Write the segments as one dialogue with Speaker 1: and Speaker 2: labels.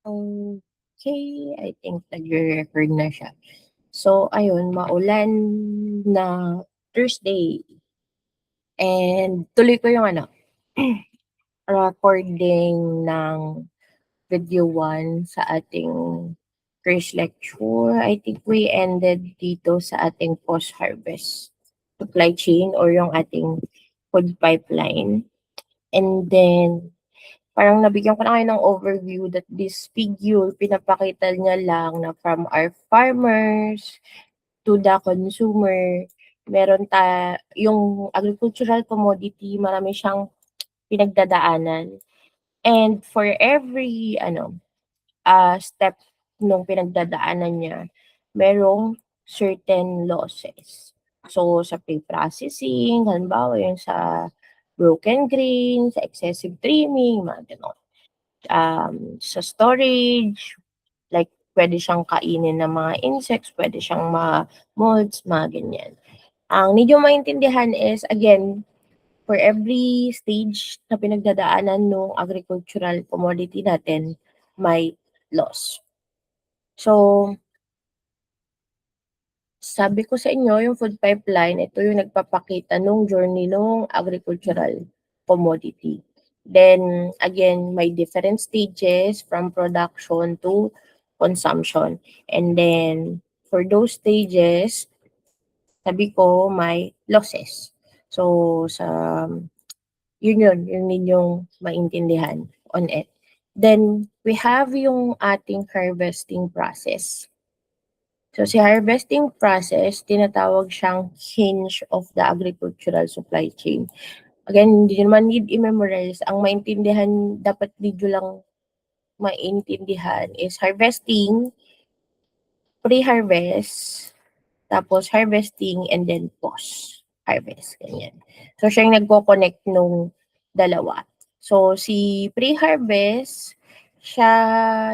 Speaker 1: Okay, I think nagre-record na siya. So ayun, maulan na Thursday and tuloy ko yung recording ng video 1 sa ating first lecture. I think we ended dito sa ating post-harvest supply chain or yung ating food pipeline. And then parang nabigyan ko na kayo ng overview that this figure, pinapakita niya lang na from our farmers to the consumer, yung agricultural commodity, marami siyang pinagdadaanan. And for every step nung pinagdadaanan niya, merong certain losses. So, sa pre-processing, halimbawa yung sa broken grain, sa excessive trimming, mga ganon. Sa storage, like pwede siyang kainin ng mga insects, pwede siyang molds, mga ganyan. Ang need yung maintindihan is, again, for every stage na pinagdadaanan ng agricultural commodity natin, may loss. So, sabi ko sa inyo, yung food pipeline, ito yung nagpapakita nung journey ng agricultural commodity. Then, again, may different stages from production to consumption. And then, for those stages, sabi ko, may losses. So, yun ninyong maintindihan on it. Then, we have yung ating harvesting process. So, si harvesting process, tinatawag siyang hinge of the agricultural supply chain. Again, hindi naman need i-memorize. Ang maintindihan, dapat video lang maintindihan is harvesting, pre-harvest, tapos harvesting, and then post-harvest. Ganyan. So, siya yung nagko-connect nung dalawa. So, si pre-harvest, siya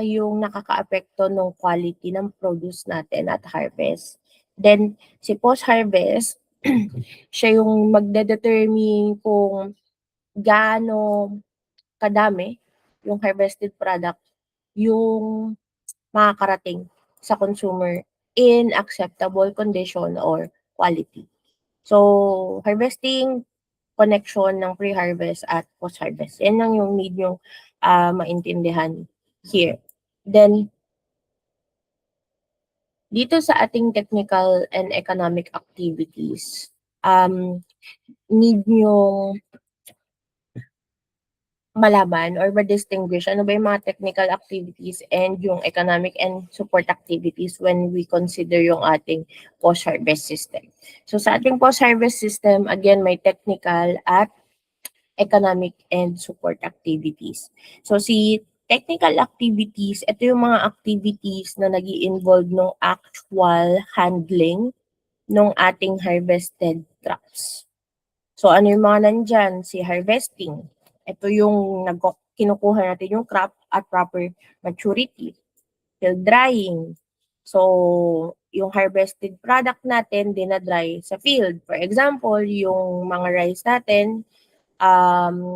Speaker 1: yung nakakaapekto ng quality ng produce natin at harvest. Then, si post-harvest, siya yung magde-determine kung gaano kadami yung harvested product yung makakarating sa consumer in acceptable condition or quality. So, harvesting, connection ng pre-harvest at post-harvest. Yan lang yung need yung maintindihan here. Then, dito sa ating technical and economic activities, need yung malaman or ma-distinguish ano ba yung mga technical activities and yung economic and support activities when we consider yung ating post-harvest system. So sa ating post-harvest system, again, may technical at economic and support activities. So si technical activities, ito yung mga activities na nag-i-involve ng actual handling ng ating harvested crops. So ano yung mga nandyan? Si harvesting. Ito yung kinukuha natin yung crop at proper maturity. Field drying. So, yung harvested product natin, dinadry sa field. For example, yung mga rice natin,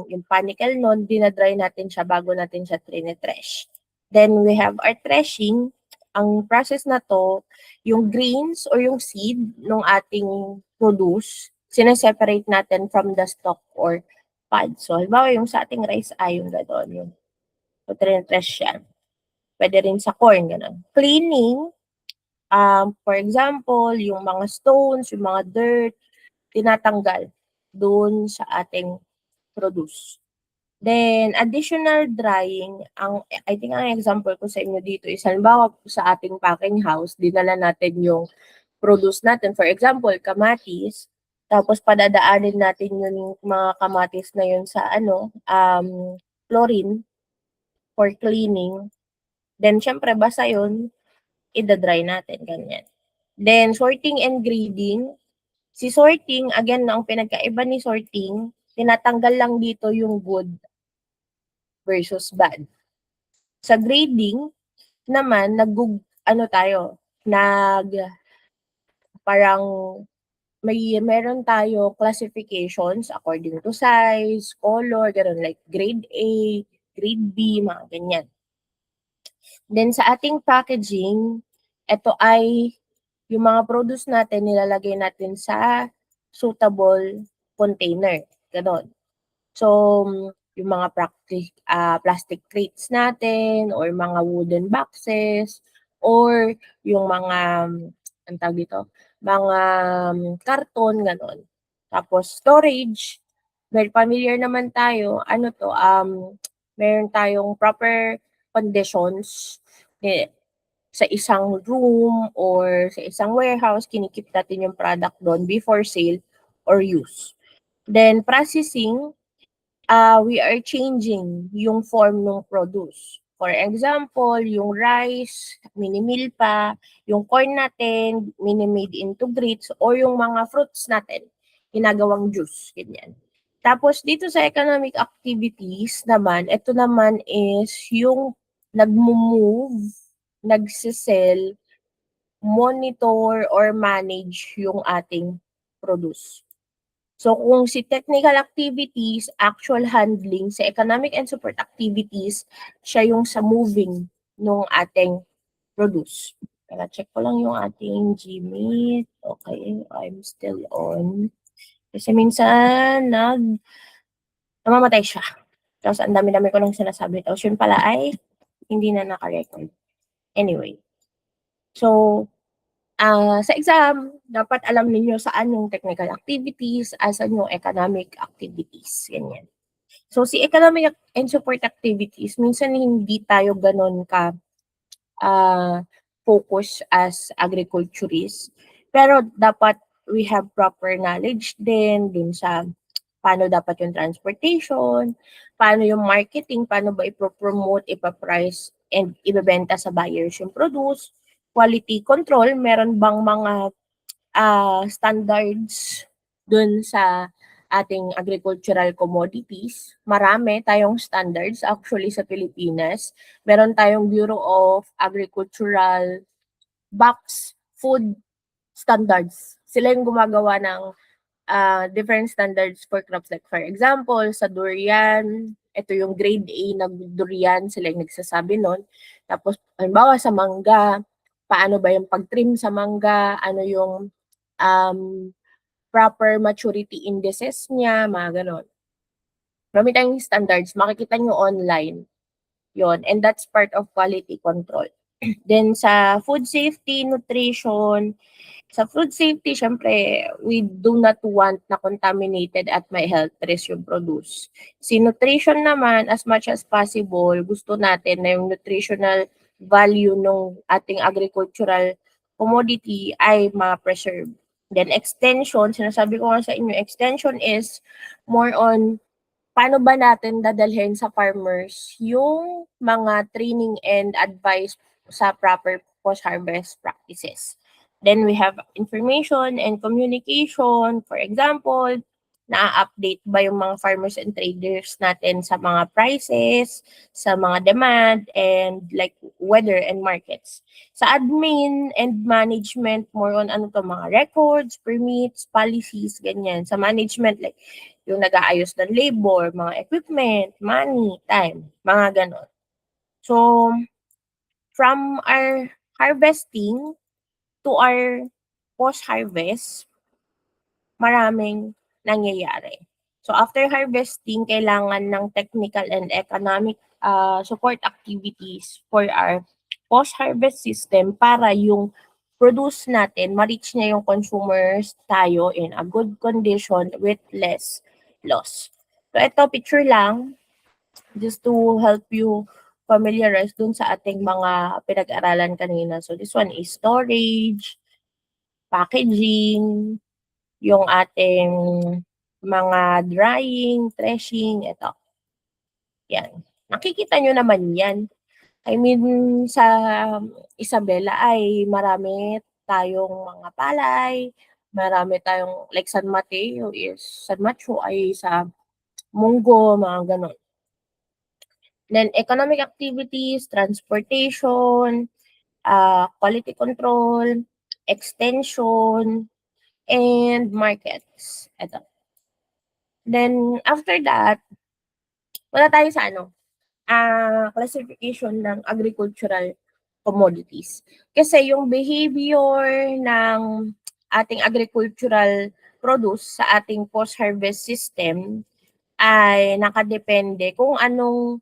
Speaker 1: yung panicle nun, dinadry natin siya bago natin siya trine-thresh. Then, we have our threshing. Ang process na to, yung grains or yung seed ng ating produce, sineseparate natin from the stalk or pod. So, halimbawa yung sa ating rice ay yung gano'n, yung trine-thresh siya. Pwede rin sa corn, gano'n. Cleaning, for example, yung mga stones, yung mga dirt, tinatanggal doon sa ating produce. Then, additional drying, I think ang example ko sa inyo dito is, halimbawa sa ating packing house, dinala natin yung produce natin. For example, kamatis, tapos padadaanin natin yung mga kamatis na yun sa chlorine for cleaning. Then, syempre, basta yun, ida-dry natin, ganyan. Then, sorting and grading. Si sorting, again, ang pinagkaiba ni sorting, tinatanggal lang dito yung good versus bad. Sa grading naman, parang meron tayo classifications according to size, color, gano'n, like grade A, grade B, mga ganyan. Then sa ating packaging, ito ay yung mga produce natin nilalagay natin sa suitable container, gano'n. So, yung mga plastic crates natin or mga wooden boxes or yung mga, anong tawag dito, mga karton, gano'n. Tapos storage, very familiar naman tayo, ano 'to, meron tayong proper conditions, sa isang room or sa isang warehouse, kinikip natin yung product do'n before sale or use. Then processing, we are changing yung form ng produce. For example, yung rice, mini-meal pa, yung corn natin, mini-made into grits, or yung mga fruits natin, ginagawang juice, ganyan. Tapos dito sa economic activities naman, ito naman is yung nagmo-move, nagse-sell, monitor, or manage yung ating produce. So kung si technical activities, actual handling, sa economic and support activities, siya yung sa moving nung ating produce. Kaya check ko lang yung ating Gmeet. Okay, I'm still on. Kasi minsan namamatay siya. Tapos ang dami-dami ko nang sinasabi. Tapos yun pala ay hindi na naka-record. Anyway. So, sa exam, dapat alam ninyo saan yung technical activities, asan yung economic activities, ganyan. So, si economic and support activities, minsan hindi tayo gano'n focus as agriculturists. Pero dapat we have proper knowledge din dun sa paano dapat yung transportation, paano yung marketing, paano ba ipo-promote, ipa-price, and ibebenta sa buyers yung produce, quality control, meron bang mga standards dun sa ating agricultural commodities. Marami tayong standards actually sa Pilipinas. Meron tayong Bureau of Agricultural Box Food Standards. Sila yung gumagawa ng different standards for crops. Like for example, sa durian, ito yung grade A na durian, sila yung nagsasabi nun. Tapos, halimbawa sa mangga, paano ba yung pag-trim sa mangga, ano yung um, proper maturity indices niya, mga ganon. Marami tayong standards, makikita nyo online. Yon, and that's part of quality control. Then sa food safety, nutrition, sa food safety, syempre, we do not want na contaminated at may health risk yung produce. Si nutrition naman, as much as possible, gusto natin na yung nutritional value ng ating agricultural commodity ay ma-preserve. Then extension, sinasabi ko nga sa inyo, extension is more on paano ba natin dadalhin sa farmers yung mga training and advice sa proper post-harvest practices. Then we have information and communication. For example, na-update ba yung mga farmers and traders natin sa mga prices, sa mga demand, and like weather and markets. Sa admin and management, more on ano to, mga records, permits, policies, ganyan. Sa management, like yung nag-aayos ng labor, mga equipment, money, time, mga ganon. So, from our harvesting to our post-harvest, maraming nangyayari. So after harvesting, kailangan ng technical and economic support activities for our post-harvest system para yung produce natin, ma-reach niya yung consumers tayo in a good condition with less loss. So ito, picture lang, just to help you familiarize dun sa ating mga pinag-aralan kanina. So this one is storage, packaging, yung ating mga drying, threshing, ito. Yan. Nakikita nyo naman yan. I mean, sa Isabela ay marami tayong mga palay, marami tayong, like San Mateo ay sa Munggo, mga ganon. Then, economic activities, transportation, quality control, extension, and markets. Ito. Then, after that, wala tayo sa classification ng agricultural commodities. Kasi yung behavior ng ating agricultural produce sa ating post-harvest system ay nakadepende kung anong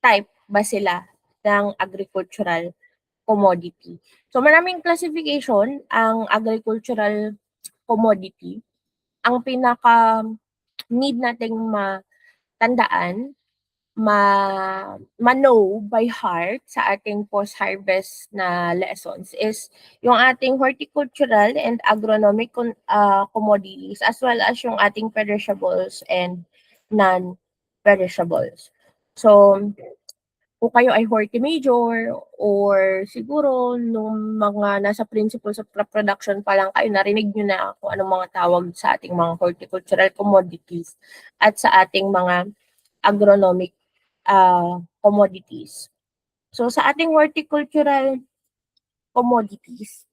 Speaker 1: type ba sila ng agricultural commodity. So maraming classification ang agricultural commodity. Ang pinaka need nating matandaan, ma-know by heart sa ating post-harvest na lessons is yung ating horticultural and agronomic commodities as well as yung ating perishables and non-perishables. So, kung kayo ay horti major or siguro nung mga nasa principles of production pa lang kayo, narinig nyo na kung anong mga tawag sa ating mga horticultural commodities at sa ating mga agronomic commodities. So sa ating horticultural commodities,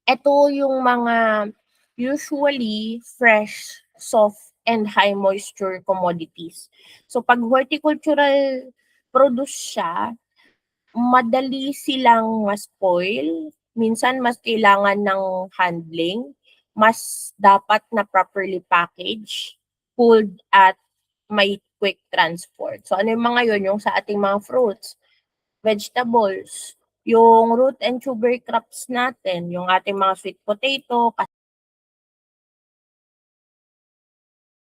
Speaker 1: ito yung mga usually fresh, soft, and high moisture commodities. So pag horticultural produce siya, madali silang ma-spoil, minsan mas kailangan ng handling, mas dapat na properly package, cooled at may quick transport. So ano yung mga yun? Yung sa ating mga fruits, vegetables, yung root and tuber crops natin, yung ating mga sweet potato,